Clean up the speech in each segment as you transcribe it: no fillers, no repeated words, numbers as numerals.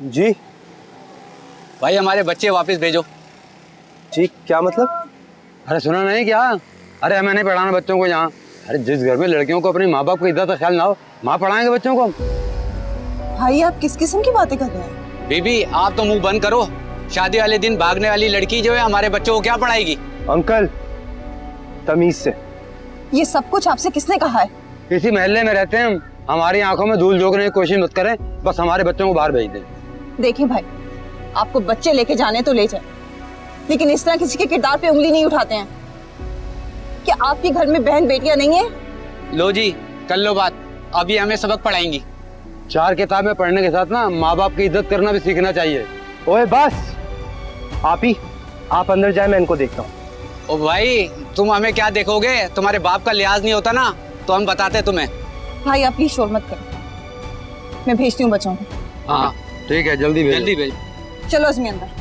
जी भाई हमारे बच्चे वापस भेजो। जी क्या मतलब? अरे सुना नहीं क्या? अरे हमें नहीं पढ़ाना बच्चों को यहाँ। अरे जिस घर में लड़कियों को अपने माँ बाप की इज्जत का ख्याल ना हो, माँ पढ़ाएंगे बच्चों को? भाई आप किस किस्म की बातें कर रहे हैं? बीबी आप तो मुंह बंद करो। शादी वाले दिन भागने वाली लड़की जो है हमारे बच्चों को क्या पढ़ाएगी? अंकल तमीज से। ये सब कुछ आपसे किसने कहा है? इसी मोहल्ले में रहते हैं हम। हमारी आंखों में धूल झोंकने की कोशिश मत करें, बस हमारे बच्चों को बाहर भेज दें। देखिए भाई, आपको बच्चे लेके जाने तो ले जाए, लेकिन इस तरह किसी के किरदार पे उंगली नहीं उठाते हैं। क्या आपके घर में बहन बेटियां नहीं है? लो जी कर लो बात, अभी हमें सबक पढ़ाएंगी। 4 किताबें पढ़ने के साथ ना माँ बाप की इज्जत करना भी सीखना चाहिए। ओए बस आप ही, आप अंदर जाए, मैं इनको देखता हूँ। ओ भाई तुम हमें क्या देखोगे? तुम्हारे बाप का लिहाज नहीं होता ना तो हम बताते तुम्हें। भाई आप प्लीज शोर मत करो, मैं भेजती हूँ बच्चों को। हाँ ठीक है, जल्दी भेजो। जल्दी भेज। चलो अजमी अंदर।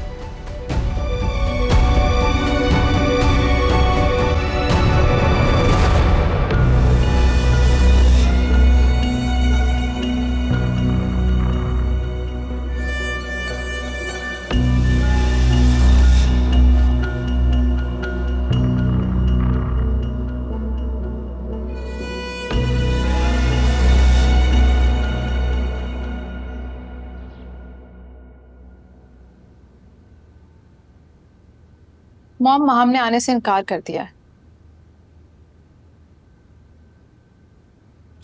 मॉम हमने आने से इनकार कर दिया है।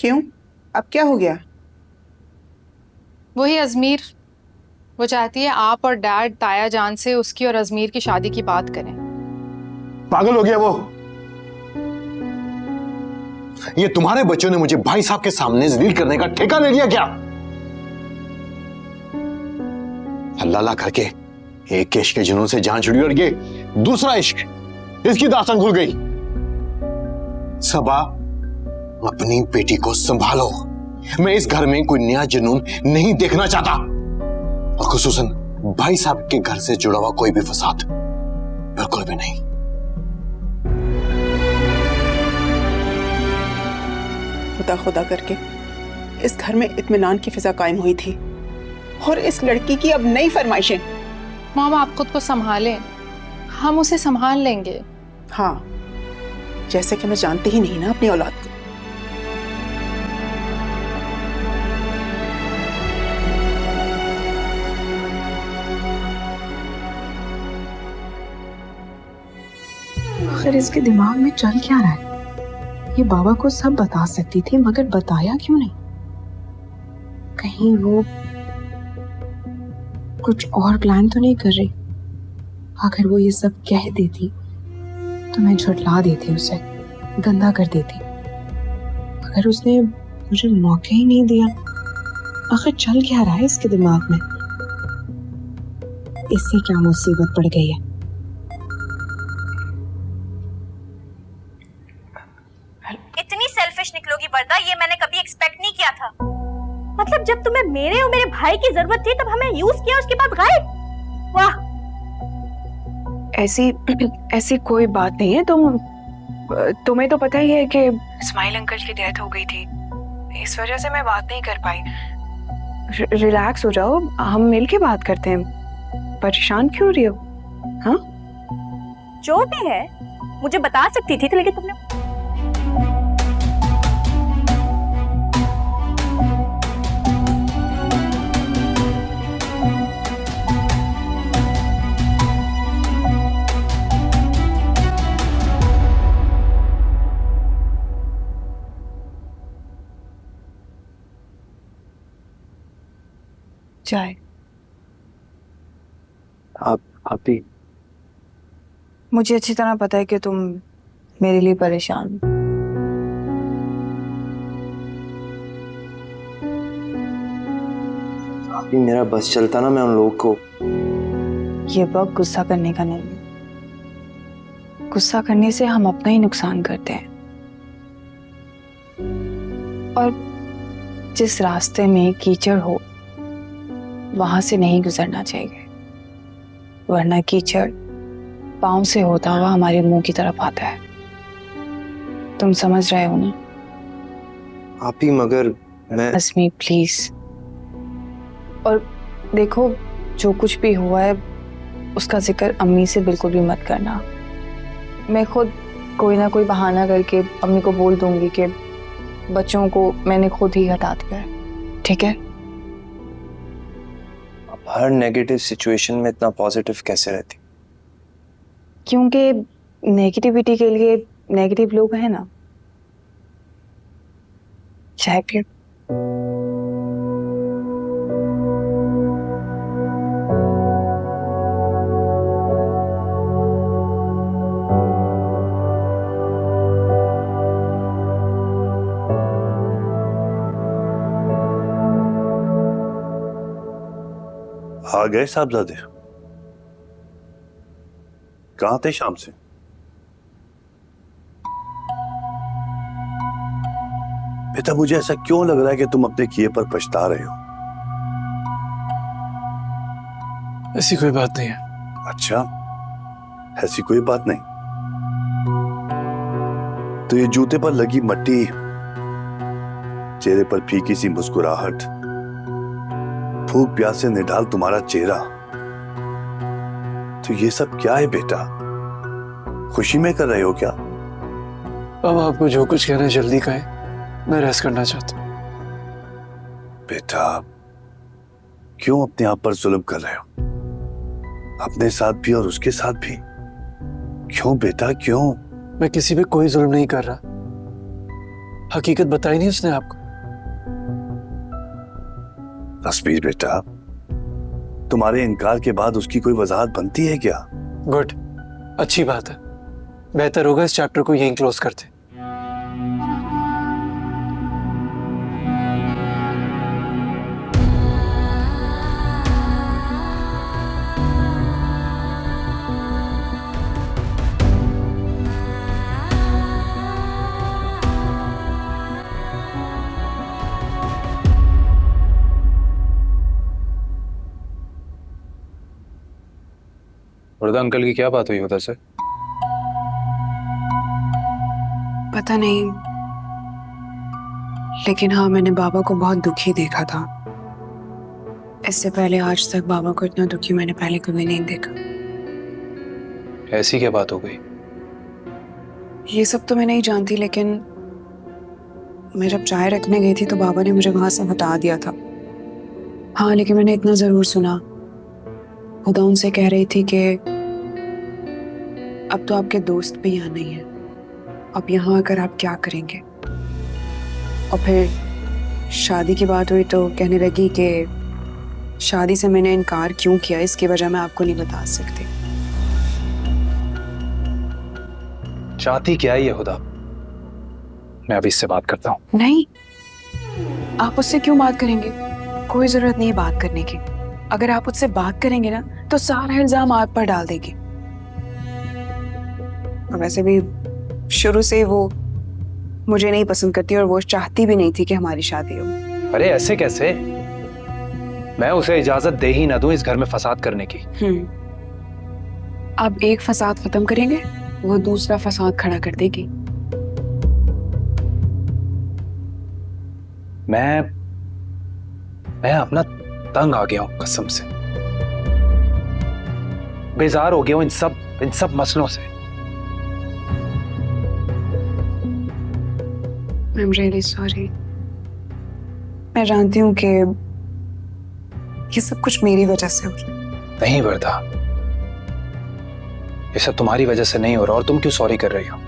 क्यों? अब क्या हो गया? वही अजमीर, वो चाहती है आप और डैड ताया जान से उसकी और अजमीर की शादी की बात करें। पागल हो गया वो। ये तुम्हारे बच्चों ने मुझे भाई साहब के सामने जलील करने का ठेका ले लिया क्या? अल्लाह अल्लाह करके एक इश्क के जुनून से जान छुड़ी और ये दूसरा इश्क, इसकी दास्तान खुल गई। सबा अपनी बेटी को संभालो। मैं इस घर में कोई नया जुनून नहीं देखना चाहता, और खुसूसन भाई साहब के घर से जुड़ा हुआ कोई भी फसाद, बिल्कुल भी नहीं। खुदा खुदा करके इस घर में इत्मीनान की फिजा कायम हुई थी, और इस लड़की की अब नई फरमाइशें। मॉम आप खुद को संभालें, हम उसे संभाल लेंगे। हाँ, जैसे कि मैं जानती ही नहीं ना अपनी औलाद को। आखिर इसके दिमाग में चल क्या रहा है? ये बाबा को सब बता सकती थी, मगर बताया क्यों नहीं? कहीं वो कुछ और प्लान तो नहीं कर रही? अगर वो ये सब कह देती तो मैं झुठला देती, उसे गंदा कर देती, मगर उसने मुझे मौका ही नहीं दिया। आखिर चल क्या रहा है इसके दिमाग में? इससे क्या मुसीबत पड़ गई है? इतनी सेल्फिश निकलोगी वर्दा, ये मैंने कभी एक्सपेक्ट नहीं किया था। मतलब जब तुम्हें मेरे और मेरे भाई की जरूरत थी तब हमें यूज किया, उसके बाद गायब। वाह। ऐसी कोई बात नहीं है। तुम्हें तो पता ही है कि इस्माइल अंकल की डेथ हो गई थी, इस वजह से मैं बात नहीं कर पाई। रिलैक्स हो जाओ, हम मिल के बात करते हैं। परेशान क्यों रही हो? हाँ, जो भी है मुझे बता सकती थी, लेकिन तुमने चाय। आप ही। मुझे अच्छी तरह पता है कि तुम मेरे लिए परेशान हो। आप ही, मेरा बस चलता ना, मैं उन लोगों को। ये वक्त गुस्सा करने का नहीं है। गुस्सा करने से हम अपना ही नुकसान करते हैं, और जिस रास्ते में कीचड़ हो वहां से नहीं गुजरना चाहिए, वरना कीचड़ पांव से होता हुआ हमारे मुंह की तरफ आता है। तुम समझ रहे हो ना? आप ही, मगर मैं। अज़मी प्लीज। और देखो, जो कुछ भी हुआ है उसका जिक्र अम्मी से बिल्कुल भी मत करना। मैं खुद कोई ना कोई बहाना करके अम्मी को बोल दूंगी कि बच्चों को मैंने खुद ही हटा दिया है, ठीक है? आप हर नेगेटिव सिचुएशन में इतना पॉजिटिव कैसे रहती? क्योंकि नेगेटिविटी के लिए नेगेटिव लोग हैं ना। चाय पियो। आ गए साहबजादे? कहाँ थे शाम से? बेटा मुझे ऐसा क्यों लग रहा है कि तुम अपने किए पर पछता रहे हो? ऐसी कोई बात नहीं है। अच्छा, ऐसी कोई बात नहीं तो ये जूते पर लगी मट्टी, चेहरे पर फीकी सी मुस्कुराहट, भूख प्यास से निढाल तुम्हारा चेहरा, तो ये सब क्या है बेटा? खुशी में कर रहे हो क्या? अब आपको जो कुछ कहना है जल्दी कहें, मैं रेस्ट करना चाहता हूँ। बेटा क्यों अपने आप पर जुल्म कर रहे हो? अपने साथ भी और उसके साथ भी। क्यों बेटा क्यों? मैं किसी पे कोई जुल्म नहीं कर रहा। हकीकत बताई नहीं उसने आपको? रसबीर बेटा, तुम्हारे इनकार के बाद उसकी कोई वजाहत बनती है क्या? गुड, अच्छी बात है। बेहतर होगा इस चैप्टर को यहीं क्लोज करते। वरदा अंकल की क्या बात हुई उधर से? पता नहीं, लेकिन हाँ, मैंने बाबा को बहुत दुखी देखा था। इससे पहले आज तक बाबा को इतना दुखी मैंने पहले कभी नहीं देखा। ऐसी क्या बात हो गई? ये सब तो मैं नहीं जानती, लेकिन मैं जब चाय रखने गई थी तो बाबा ने मुझे वहां से हटा दिया था। हाँ, लेकिन मैंने इतना जरूर सुना, खुदा उनसे कह रही थी कि अब तो आपके दोस्त भी यहाँ नहीं है, अब यहाँ आकर आप क्या करेंगे? और फिर शादी की बात हुई तो कहने लगी कि शादी से मैंने इनकार क्यों किया, इसकी वजह मैं आपको नहीं बता सकती। चाहती क्या है ये खुदा? मैं अभी इससे बात करता हूँ। नहीं, आप उससे क्यों बात करेंगे? कोई जरूरत नहीं है बात करने की। अगर आप उससे बात करेंगे ना तो सारा इल्जाम आप पर डाल देगी। और वैसे भी शुरू से वो मुझे नहीं पसंद करती और वो चाहती भी नहीं थी कि हमारी शादी हो। अरे ऐसे कैसे? मैं उसे इजाजत दे ही ना दूं इस घर में फसाद करने की। अब एक फसाद खत्म करेंगे, वो दूसरा फसाद खड़ा कर देगी। मैं अपना तंग आ गया हूं कसम से। बेजार हो गया हूं इन सब मसलों से। I'm really sorry। मैं जानती हूँ कि ये सब कुछ मेरी वजह से हो रहा है। नहीं वरदा, ये सब तुम्हारी वजह से नहीं हो रहा। और तुम क्यों सॉरी कर रही हो?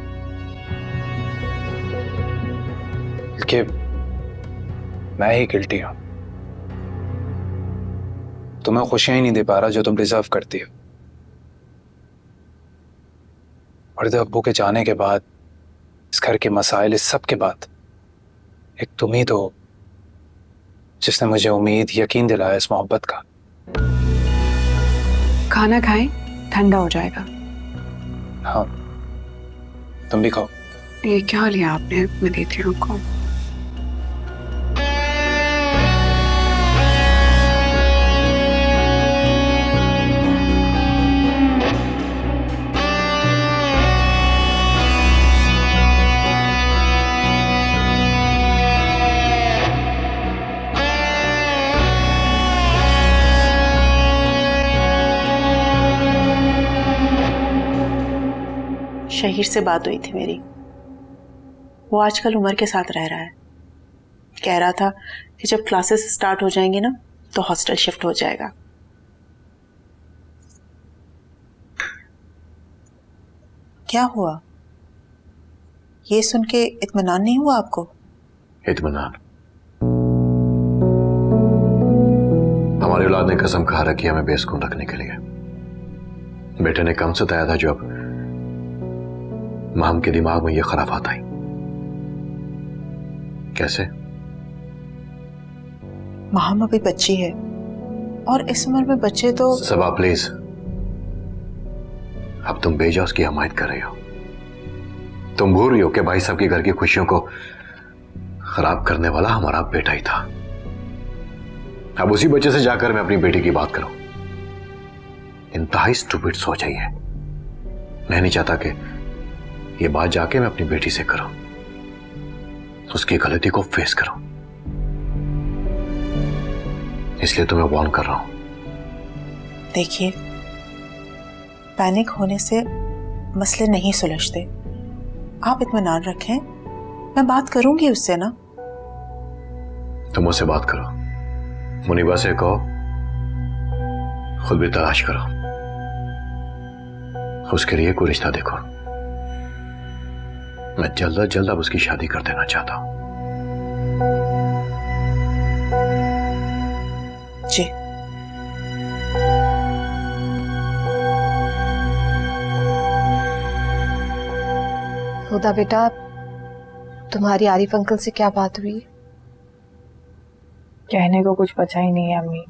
कि मैं ही गिल्टी हूं। तुम्हें खुशियां ही नहीं दे पा रहा जो तुम डिजर्व करती हो। और अब्बू के जाने के बाद, इस घर के मसाइल, इस सब के बाद एक तुम ही तो जिसने मुझे उम्मीद, यकीन दिलाया इस मोहब्बत का। खाना खाएं, ठंडा हो जाएगा। हाँ, तुम भी खाओ। ये क्या लिया आपने? मैं देती हूँ आपको। जहीर से बात हुई थी मेरी। वो आजकल उमर के साथ रह रहा है। कह रहा था कि जब क्लासेस स्टार्ट हो जाएंगी ना तो हॉस्टल शिफ्ट हो जाएगा। क्या हुआ? ये सुन के इत्मीनान नहीं हुआ आपको? इत्मीनान? हमारी औलाद ने कसम खा रखी हमें बेसुकून रखने के लिए। बेटे ने कम से बताया था जो अब माम के दिमाग में ये खराफात आई। कैसे? माम अभी बच्ची है और इस उम्र में बच्चे तो। सबा प्लीज, अब तुम बेजा उसकी हमायत कर रही हो। तुम भूल रही हो कि भाई साहब के घर की खुशियों को खराब करने वाला हमारा बेटा ही था। अब उसी बच्चे से जाकर मैं अपनी बेटी की बात करूं, इंतहाई स्टूपिड सोच है ये। मैं नहीं चाहता कि ये बात जाके मैं अपनी बेटी से करूं, उसकी गलती को फेस करूं। इसलिए तो मैं वार्न कर रहा हूं। देखिए, पैनिक होने से मसले नहीं सुलझते। आप इत्मीनान रखें, मैं बात करूंगी उससे ना। तुम उससे बात करो, मुनीबा से कहो खुद भी तलाश करो, उसके लिए कोई रिश्ता देखो। मैं जल्द अज जल्द अब उसकी शादी कर देना चाहता हूं। जी। हुदा बेटा, तुम्हारी आरिफ अंकल से क्या बात हुई? कहने को कुछ बचा ही नहीं है अम्मी।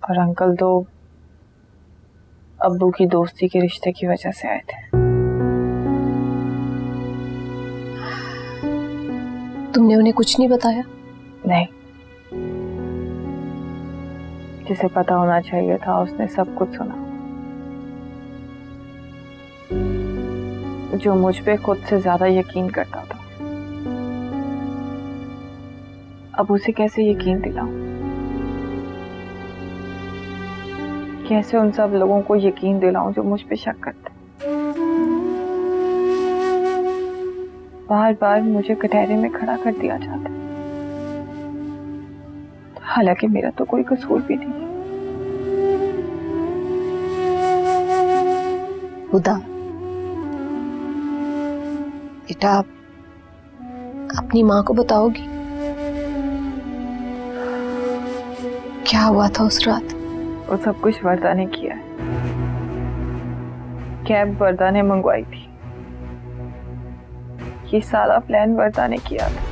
और अंकल तो अब्बू की दोस्ती के रिश्ते की वजह से आए थे। तुमने उन्हें कुछ नहीं बताया? नहीं, जिसे पता होना चाहिए था उसने सब कुछ सुना। जो मुझ पे खुद से ज्यादा यकीन करता था, अब उसे कैसे यकीन दिलाऊं? कैसे उन सब लोगों को यकीन दिलाऊं जो मुझ पे शक करते? बार बार मुझे कटहरे में खड़ा कर दिया जाता, हालांकि मेरा तो कोई कसूर भी नहीं। हुदा बेटा, अपनी माँ को बताओगी क्या हुआ था उस रात? वो सब कुछ वर्दा ने किया है। कैब वर्दा ने मंगवाई थी। ये सारा प्लान वर्दा ने किया था।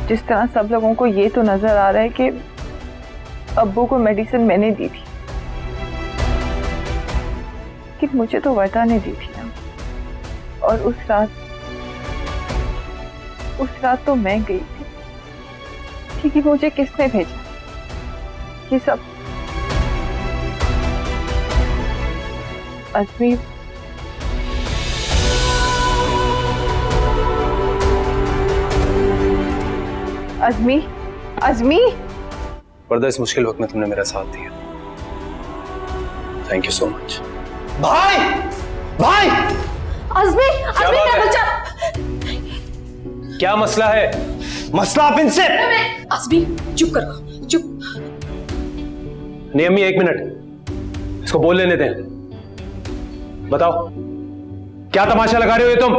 जिस तरह सब लोगों को ये तो नजर आ रहा है कि अब्बू को मेडिसिन मैंने दी थी, कि मुझे तो वर्दा ने दी थी ना। और उस रात तो मैं गई थी, क्योंकि मुझे किसने भेजा ये सब? अजमी, अजमी, अजमी। वर्दा, इस मुश्किल वक्त में तुमने मेरा साथ दिया, थैंक यू सो मच। भाई, भाई! अजमी, अजमी मेरा बच्चा। क्या मसला है? मसला आप इनसे। अजमी चुप करो, चुप। नहीं अम्मी, एक मिनट, इसको बोल लेने दें। बताओ, क्या तमाशा लगा रहे हो ये तुम?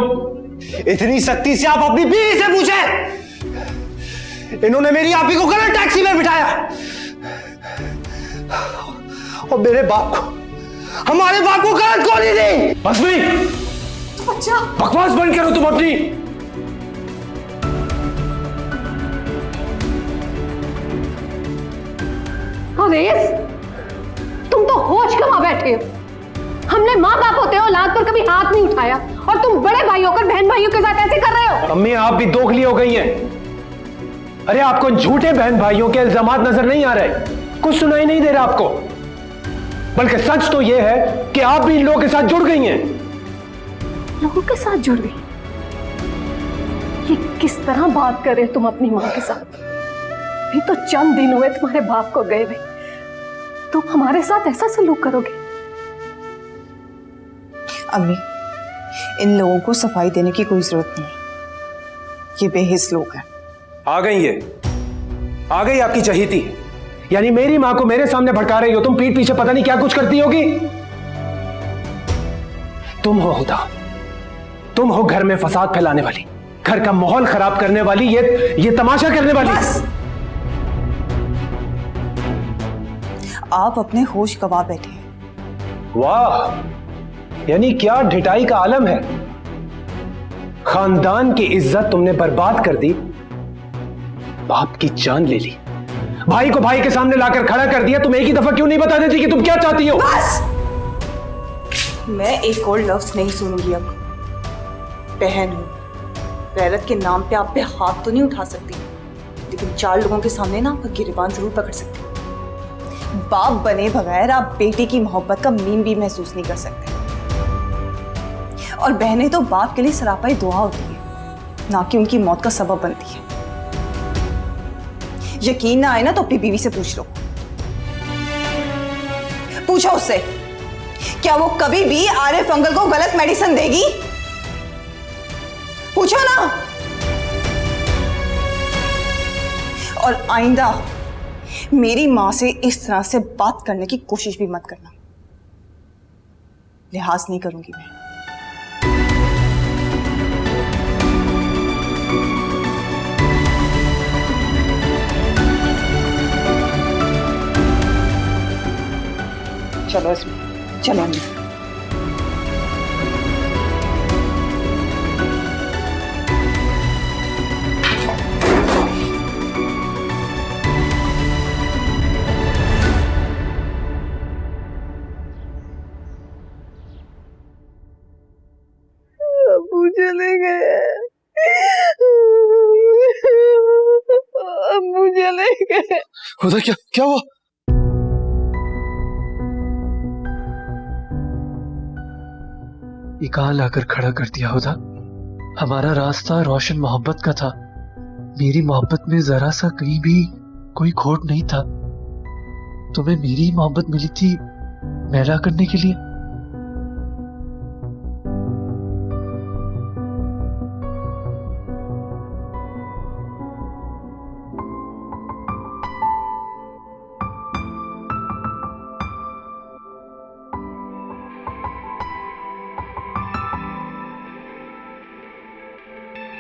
इतनी सख्ती से आप अपनी बीवी से पूछे? इन्होंने मेरी आपी को गलत टैक्सी में बिठाया और मेरे बाप को, हमारे बाप को गलत गोली दी। अजमी, बच्चा, बकवास बंद करो तुम अपनी। अवेश, तुम तो होश गंवा बैठे हो। हमने माँ बाप होते हो औलाद पर कभी हाथ नहीं उठाया, और तुम बड़े भाई होकर बहन भाइयों के साथ ऐसे कर रहे हो। अम्मी, आप भी दोगली हो गई हैं। अरे आपको झूठे बहन भाइयों के इल्जामात नजर नहीं आ रहे? कुछ सुनाई नहीं दे रहा आपको? बल्कि सच तो यह है कि आप भी इन लोगों के साथ जुड़ गई हैं। लोगों के साथ जुड़ गई? ये किस तरह बात कर रहे हो तुम अपनी माँ के साथ? भी तो चंद दिन हुए तुम्हारे बाप को गए हुए, तुम हमारे साथ ऐसा सलूक करोगे? अम्मी, इन लोगों को सफाई देने की कोई जरूरत नहीं, ये बेहिस लोग हैं। आ गई आ गई आपकी चहीती, यानी मेरी माँ को मेरे सामने भड़का रही हो तुम, पीठ पीछे पता नहीं क्या कुछ करती होगी। तुम हो हुदा, तुम हो घर में फसाद फैलाने वाली, घर का माहौल खराब करने वाली, ये तमाशा करने वाली। बस! आप अपने होश गवा बैठे हैं। वाह, यानी क्या ढिठाई का आलम है। खानदान की इज्जत तुमने बर्बाद कर दी, बाप की जान ले ली, भाई को भाई के सामने लाकर खड़ा कर दिया। तुम एक ही दफा क्यों नहीं बता देती कि तुम क्या चाहती हो? बस! मैं एक और लफ्ज नहीं सुनूंगी अब। बहन हूं, गैरत के नाम पे आप पे हाथ तो नहीं उठा सकती, लेकिन 4 लोगों के सामने ना आपका गिरबान जरूर पकड़ सकती। बाप बने बगैर आप बेटी की मोहब्बत का मीम भी महसूस नहीं कर सकते। और बहनें तो बाप के लिए सरापाई दुआ होती है, ना कि उनकी मौत का सबब बनती है। यकीन ना आए ना तो अपनी बीवी से पूछ लो, पूछो उससे, क्या वो कभी भी आरिफ अंकल को गलत मेडिसिन देगी? पूछो ना। और आइंदा मेरी मां से इस तरह से बात करने की कोशिश भी मत करना, लिहाज नहीं करूंगी मैं। चलो इसमें चलो। अब्बू चले गए, अब्बू चले गए। हुदा, क्या हुआ? ये कहाँ लाकर खड़ा कर दिया हुदा? हमारा रास्ता रोशन मोहब्बत का था, मेरी मोहब्बत में जरा सा कहीं भी कोई खोट नहीं था। तुम्हें मेरी मोहब्बत मिली थी मैला करने के लिए।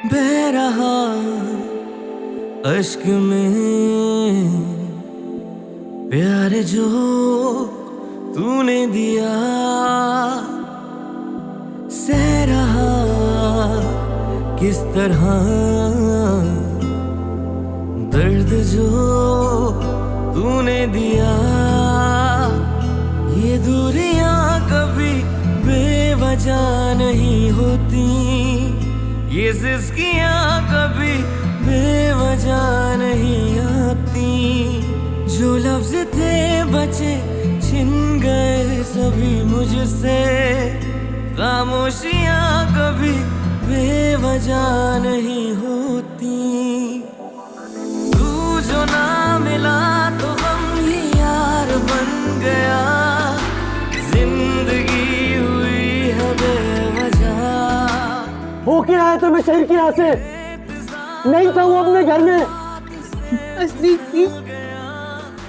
बह रहा अश्क में प्यार जो तूने दिया, सह रहा किस तरह दर्द जो तूने दिया। ये दूरियां कभी बेवजह नहीं होती, ये सिस्कियां कभी बेवजह नहीं आती। जो लफ्ज थे बचे छिन गए सभी मुझसे, खामोशियां कभी बेवजह नहीं होती। तू जो ना मिला तो गम ही यार बन गया, जिंदगी हुई है बेवजह। हो क्या है तुम्हें शहर की यहाँ से? नहीं था वो अपने घर में।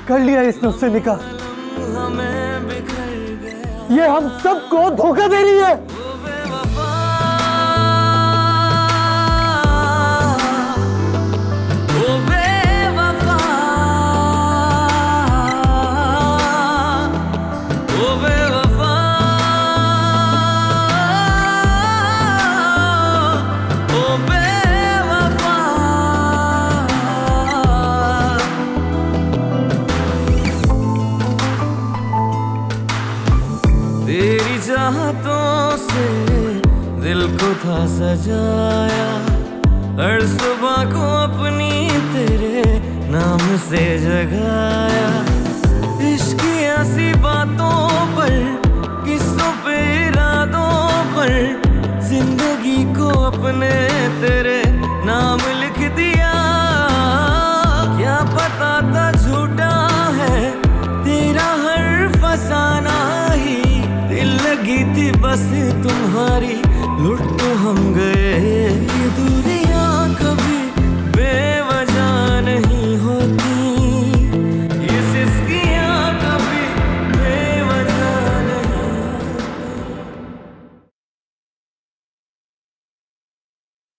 कर लिया इसने उससे निकाह। ये हम सबको धोखा दे रही है। तेरी चाहतों से दिल को था सजाया, हर सुबह को अपनी तेरे नाम से जगाया। इश्क की ऐसी बातों पर, किस्सों पे, इरादों पर, जिंदगी को अपने तेरे नाम लिख दिया। क्या पता था झूठा है तेरा हर फसाना ही, दिल लगी थी बस तुम्हारी, लुट तो हम गए। ये दूरियां कभी बेवजह नहीं होती, ये सिस्कियां कभी बेवजह नहीं।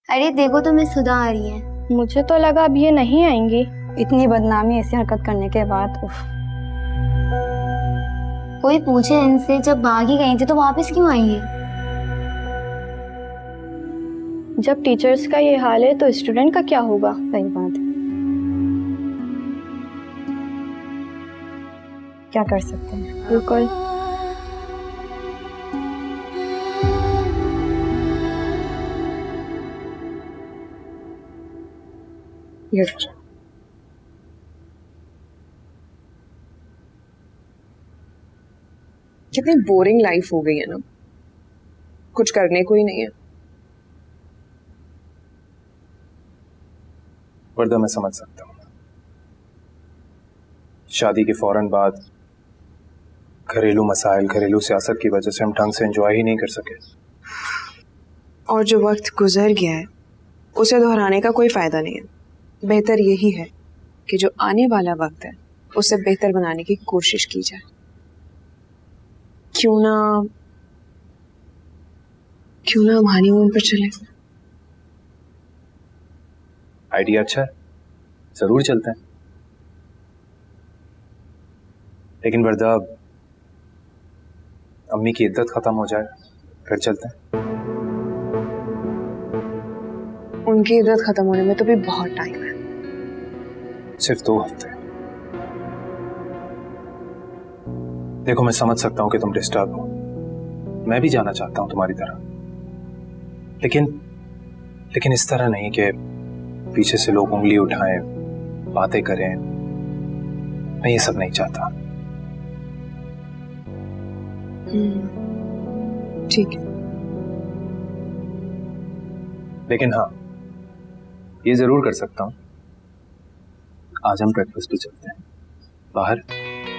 अरे देखो तो मैं सुधा आ रही है। मुझे तो लगा अब ये नहीं आएंगी। इतनी बदनामी ऐसी हरकत करने के बाद। उफ। कोई पूछे इनसे, जब भाग ही गई थी तो वापस क्यों आई है? जब टीचर्स का ये हाल है तो स्टूडेंट का क्या होगा? सही बात है, क्या कर सकते हैं। बिल्कुल। कितनी बोरिंग लाइफ हो गई है ना, कुछ करने को ही नहीं है। वर्दा, मैं समझ सकता हूँ। शादी के फौरन बाद घरेलू मसाइल, घरेलू सियासत की वजह से हम ढंग से एंजॉय ही नहीं कर सके। और जो वक्त गुजर गया है उसे दोहराने का कोई फायदा नहीं है। बेहतर यही है कि जो आने वाला वक्त है उसे बेहतर बनाने की कोशिश की जाए। क्यों ना हम हनीमून पर चले? आइडिया अच्छा है, जरूर चलते हैं। लेकिन वर्दा, अम्मी की इद्दत खत्म हो जाए फिर चलते हैं। उनकी इद्दत खत्म होने में तो भी बहुत टाइम है। सिर्फ 2 हफ्ते। देखो, मैं समझ सकता हूं कि तुम डिस्टर्ब हो, मैं भी जाना चाहता हूं तुम्हारी तरह, लेकिन इस तरह नहीं कि पीछे से लोग उंगली उठाएं, बातें करें। मैं ये सब नहीं चाहता। ठीक है। लेकिन हाँ, ये जरूर कर सकता हूं, आज हम ब्रेकफास्ट पे चलते हैं बाहर।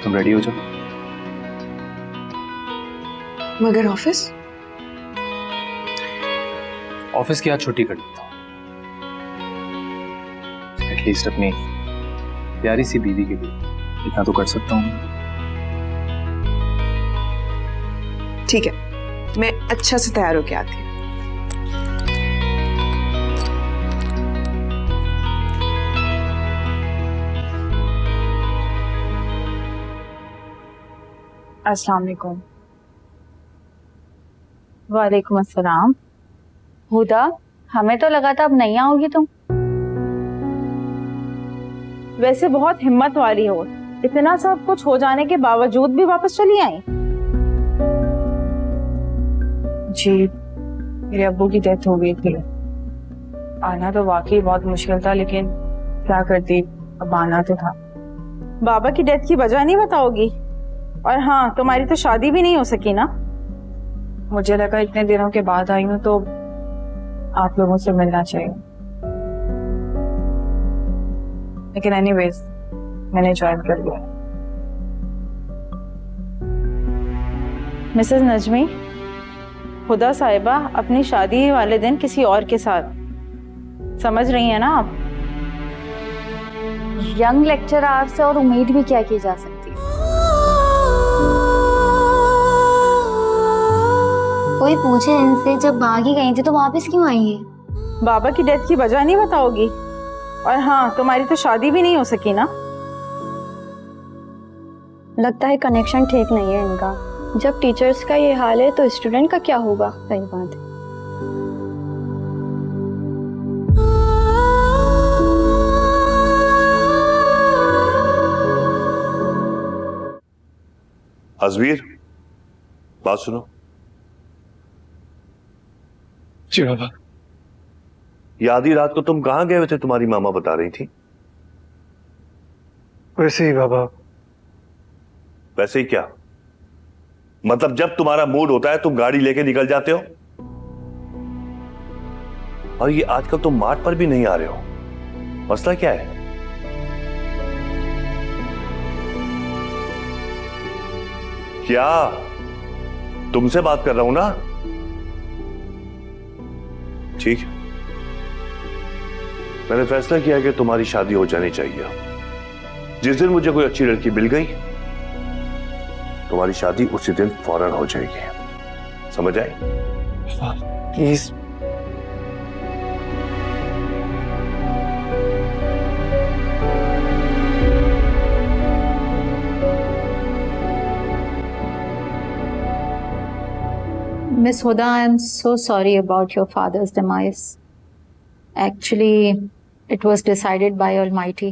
तुम रेडी हो जाओ। मगर ऑफिस की आज छुट्टी कर लेता हूं। एटलीस्ट अपनी प्यारी सी बीवी के लिए इतना तो कर सकता हूं। ठीक है, मैं अच्छा से तैयार होके आती हूँ। अस्सलाम वालेकुम। वालेकुम अस्सलाम। हुदा, हमें तो लगा था अब नहीं आओगी तुम। वैसे बहुत हिम्मत वाली हो, इतना सब कुछ हो जाने के बावजूद भी वापस चली आई। जी, मेरे अब्बू की डेथ हो गई थी। आना तो वाकई बहुत मुश्किल था, लेकिन क्या करती, अब आना तो था। बाबा की डेथ की वजह नहीं बताओगी? और हाँ, तुम्हारी तो शादी भी नहीं हो सकी ना। मुझे लगा इतने दिनों के बाद आई हूँ तो आप लोगों से मिलना चाहिए, लेकिन एनीवेज मैंने ज्वाइन कर लिया। मिसेस नजमी, हुदा साहिबा अपनी शादी वाले दिन किसी और के साथ, समझ रही हैं ना आप? यंग लेक्चरर से और उम्मीद भी क्या की जा सकती है। कोई पूछे इनसे, जब भाग ही गई थी तो वापस क्यों आई है? बाबा की डेथ की वजह नहीं बताओगी? और हाँ, तुम्हारी तो शादी भी नहीं हो सकी ना। लगता है कनेक्शन ठीक नहीं है इनका। जब टीचर्स का ये हाल है तो स्टूडेंट का क्या होगा? सही बात है। अजमीर, बात सुनो। जी बाबा। ये आधी रात को तुम कहां गए हुए थे? तुम्हारी मामा बता रही थी। वैसे ही बाबा। वैसे ही क्या? मतलब जब तुम्हारा मूड होता है तुम गाड़ी लेके निकल जाते हो, और ये आजकल तुम मार्ट पर भी नहीं आ रहे हो। मसला क्या है? क्या? तुमसे बात कर रहा हूं ना। ठीक है, मैंने फैसला किया कि तुम्हारी शादी हो जानी चाहिए। जिस दिन मुझे कोई अच्छी लड़की मिल गई, तुम्हारी शादी उसी दिन फौरन हो जाएगी। समझ आए? Please. Miss Huda, I am so sorry about your father's demise. Actually, it was decided by Almighty.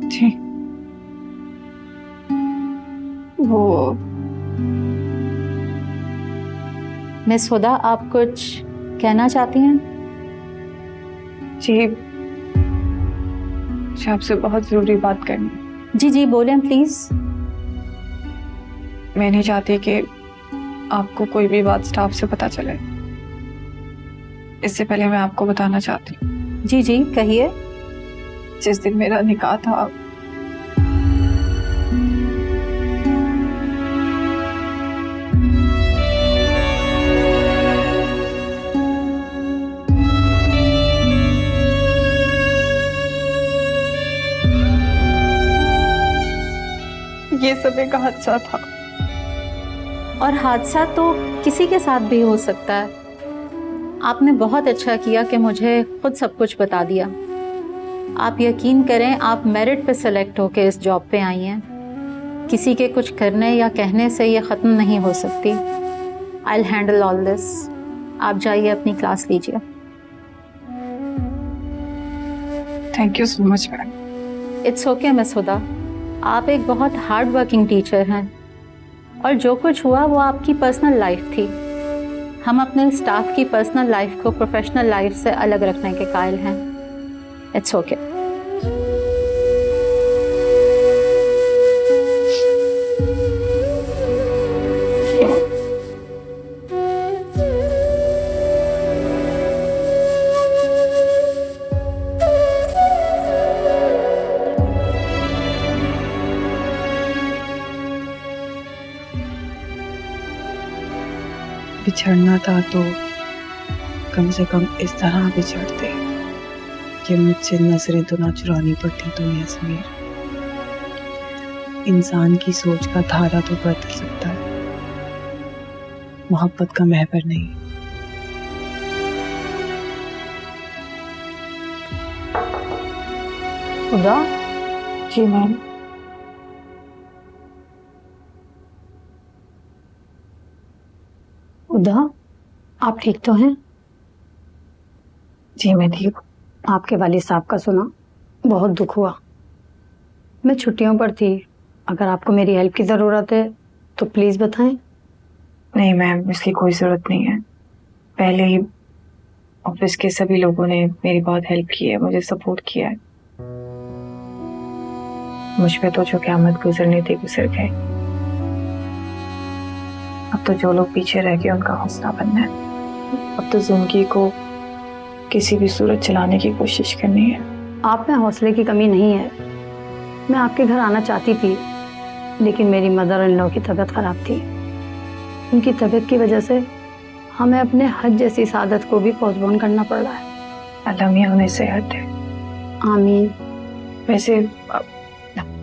जी, वो मिस हुदा, आप कुछ कहना चाहती हैं? जी, मुझे आपसे बहुत जरूरी बात करनी है। जी जी बोलें प्लीज। मैं नहीं चाहती कि आपको कोई भी बात स्टाफ से पता चले। इससे पहले मैं आपको बताना चाहती हूँ। जी जी कहिए। जिस दिन मेरा निकाह था, ये सब एक हादसा था। और हादसा तो किसी के साथ भी हो सकता है। आपने बहुत अच्छा किया कि मुझे खुद सब कुछ बता दिया। आप यकीन करें, आप मेरिट पे सेलेक्ट होके इस जॉब पे आई हैं। किसी के कुछ करने या कहने से ये ख़त्म नहीं हो सकती। I will handle all this. आप जाइए, अपनी क्लास लीजिए। Thank you so much ma'am. It's okay miss Huda, आप एक बहुत हार्ड वर्किंग टीचर हैं और जो कुछ हुआ वो आपकी पर्सनल लाइफ थी। हम अपने स्टाफ की पर्सनल लाइफ को प्रोफेशनल लाइफ से अलग रखने के कायल हैं। It's okay. बिछड़ना था तो कम से कम इस तरह बिछड़ते कि मुझसे नजरें तो ना चुरानी पड़ती तुम्हें अजमेर। इंसान की सोच का धारा तो बदल सकता है, मोहब्बत का महवर नहीं। हुदा? जी मैम। हुदा, आप ठीक तो हैं? जी मैं ठीक हूँ। आपके वालिद साहब का सुना, बहुत दुख हुआ। मैं छुट्टियों पर थी, अगर आपको मेरी हेल्प की ज़रूरत है तो प्लीज़ बताएं। नहीं मैम, इसकी कोई ज़रूरत नहीं है। पहले ही ऑफिस के सभी लोगों ने मेरी बहुत हेल्प की है, मुझे सपोर्ट किया है। मुझ पे तो जो क़यामत गुजरनी थी गुजर गए। अब तो जो लोग पीछे रह गए उनका हौसला बनना है। अब तो जिंदगी को किसी भी सूरत चलाने की कोशिश करनी है। आप में हौसले की कमी नहीं है। मैं आपके घर आना चाहती थी, लेकिन मेरी मदर इन लॉ की तबीयत ख़राब थी। उनकी तबीयत की वजह से हमें अपने हज जैसी सादत को भी पोस्टपोन करना पड़ रहा है। अल्लाह मियां उन्हें सेहत दे। आमीन। वैसे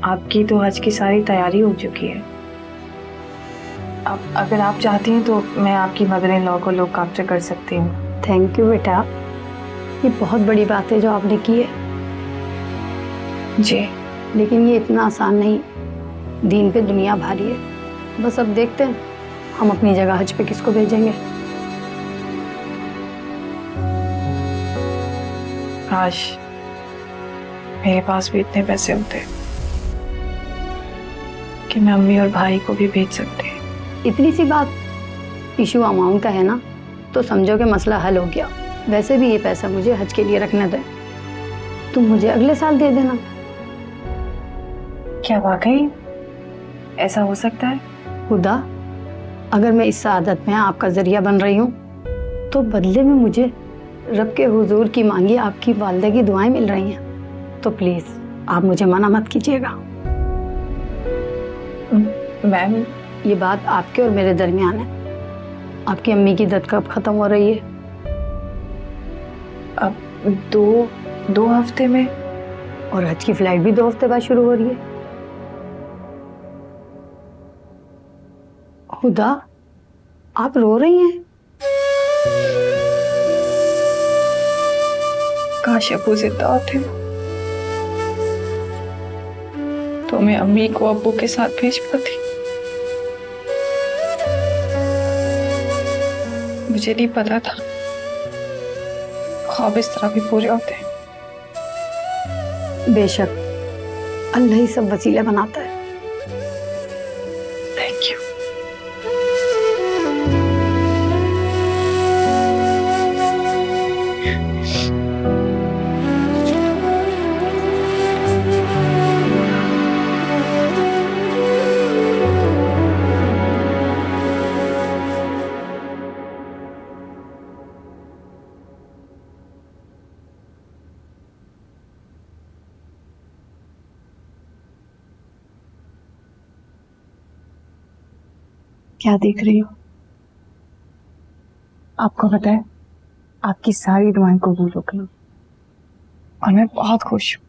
आपकी तो हज की सारी तैयारी हो चुकी है। अब अगर आप चाहती हैं तो मैं आपकी मदर इन लॉ को लुक कैप्चर कर सकती हूँ। थैंक यू बेटा, ये बहुत बड़ी बात है जो आपने की है। जी, लेकिन ये इतना आसान नहीं। दीन पे दुनिया भारी है। बस अब देखते हैं हम अपनी जगह हज पे किसको भेजेंगे। काश मेरे पास भी इतने पैसे होते कि मैं अम्मी और भाई को भी भेज सकते। इतनी सी बात, इशू अमाउंट का है ना, तो समझो कि मसला हल हो गया। वैसे भी ये पैसा मुझे हज के लिए रखने दे, तुम मुझे अगले साल दे देना। क्या वाकई ऐसा हो सकता है? खुदा, अगर मैं इस सादत में आपका जरिया बन रही हूँ तो बदले में मुझे रब के हुजूर की मांगी आपकी वालिदा की दुआएं मिल रही हैं। तो प्लीज़ आप मुझे मना मत कीजिएगा। मैम ये बात आपके और मेरे दरमियान है। आपकी अम्मी की दर्द कब खत्म हो रही है? अब दो हफ्ते में। और हज की फ्लाइट भी 2 हफ्ते बाद शुरू हो रही है। खुदा, आप रो रही हैं? काश अब्बू जिंदा होते तो मैं अम्मी को अब्बू के साथ भेज पाती। मुझे नहीं पता था ख्वाब इस तरह भी पूरे होते हैं। बेशक, अल्लाह ही सब वसीले बनाता है। Thank you. क्या देख रही हो? आपको पता है आपकी सारी दुआएं कबूल हो गई और मैं बहुत खुश हूँ।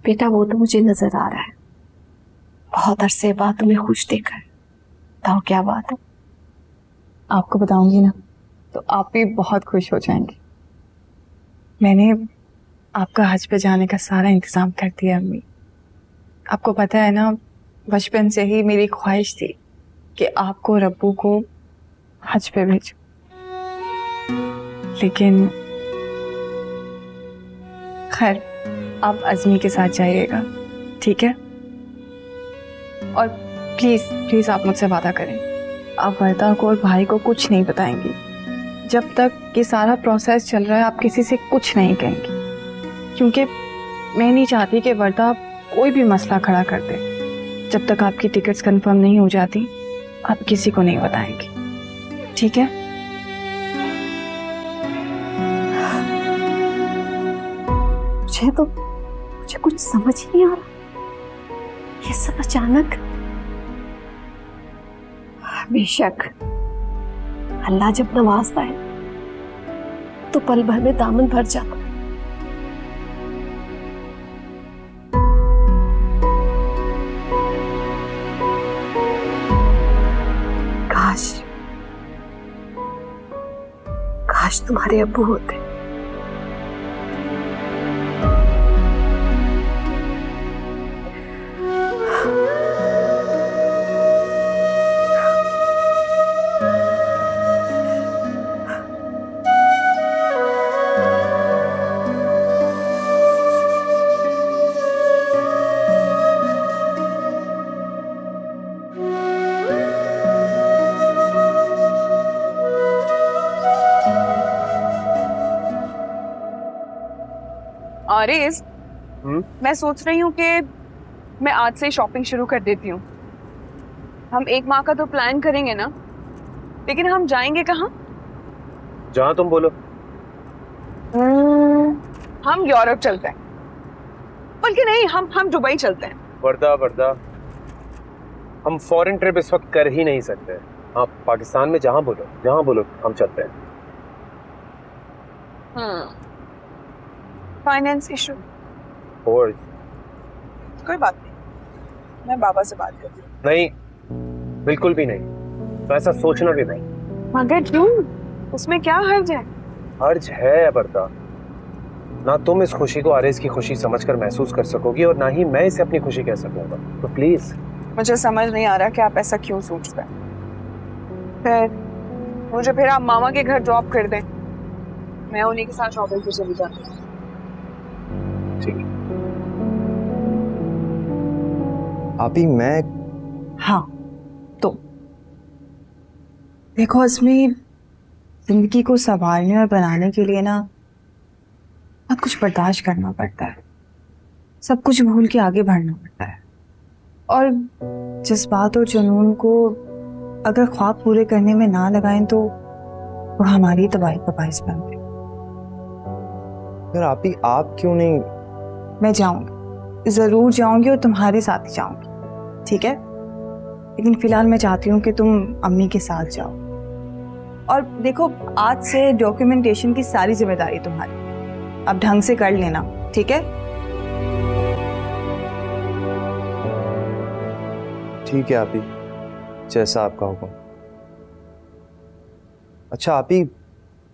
बेटा वो तो मुझे नजर आ रहा है, बहुत अरसे बाद तुम्हें खुश देखा है। बताओ क्या बात है? आपको बताऊंगी ना तो आप भी बहुत खुश हो जाएंगे। मैंने आपका हज पे जाने का सारा इंतजाम कर दिया अम्मी। आपको पता है ना, बचपन से ही मेरी ख्वाहिश थी कि आपको और अब्बू को हज पे भेजो, लेकिन खैर आप अज़मी के साथ जाइएगा, ठीक है? और प्लीज प्लीज आप मुझसे वादा करें, आप वर्दा को और भाई को कुछ नहीं बताएंगी। जब तक ये सारा प्रोसेस चल रहा है आप किसी से कुछ नहीं कहेंगी, क्योंकि मैं नहीं चाहती कि वर्दा कोई भी मसला खड़ा कर दे। जब तक आपकी टिकट्स कंफर्म नहीं हो जाती आप किसी को नहीं बताएंगी, ठीक है? मुझे कुछ समझ ही नहीं आ रहा, ये सब अचानक। बेशक अल्लाह जब नवाजता है तो पल भर में दामन भर जाता है। काश तुम्हारे अब्बू होते। आरिज़, मैं सोच रही हूँ कि मैं आज से शॉपिंग शुरू कर देती हूँ। हम 1 माह का तो प्लान करेंगे ना, लेकिन हम जाएंगे कहाँ? जहाँ तुम बोलो। हम यूरोप चलते हैं, बल्कि नहीं, हम दुबई चलते हैं। वर्दा, हम फॉरेन ट्रिप इस वक्त कर ही नहीं सकते। आप पाकिस्तान में जहाँ बोलो हम चलते हैं। Finance issue? और कोई बात नहीं, मैं बाबा से बात करती हूँ। नहीं, बिल्कुल भी नहीं, तो ऐसा सोचना भी नहीं। मगर क्यों? उसमें क्या हर्ज है? हर्ज है वर्दा, ना तुम इस खुशी को आरिज़ की खुशी समझकर महसूस कर सकोगी और ना ही मैं इसे अपनी खुशी कह सकूंगा। तो प्लीज। मुझे समझ नहीं आ रहा कि आप ऐसा क्यों सोच रहे हैं। फिर आप मामा के घर ड्रॉप कर दें, मैं उन्हीं के साथ शॉपिंग पे चली जाती हूँ। आपी मैं। हाँ तो देखो अज़मी, जिंदगी को संभालने और बनाने के लिए ना बहुत कुछ बर्दाश्त करना पड़ता है, सब कुछ भूल के आगे बढ़ना पड़ता है। और जज्बात और जुनून को अगर ख्वाब पूरे करने में ना लगाएं तो वो हमारी तबाही का बाइस बनते। फिर आपी आप क्यों नहीं? मैं जाऊंगी, जरूर जाऊंगी और तुम्हारे साथ ही जाऊंगी, ठीक है? लेकिन फिलहाल मैं चाहती हूँ कि तुम अम्मी के साथ जाओ। और देखो, आज से डॉक्यूमेंटेशन की सारी जिम्मेदारी तुम्हारी। अब ढंग से कर लेना, ठीक है? ठीक है आपी, जैसा आपका हुक्म। अच्छा आपी,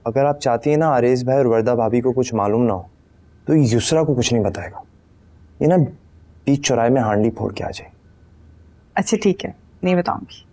अगर आप चाहती हैं ना आरेज भाई और वर्दा भाभी को कुछ मालूम ना हो तो युसरा को कुछ नहीं बताएगा। ये ना बीच चौराहे में हांडी फोड़ के आ जाए। अच्छा ठीक है, नहीं बताऊंगी।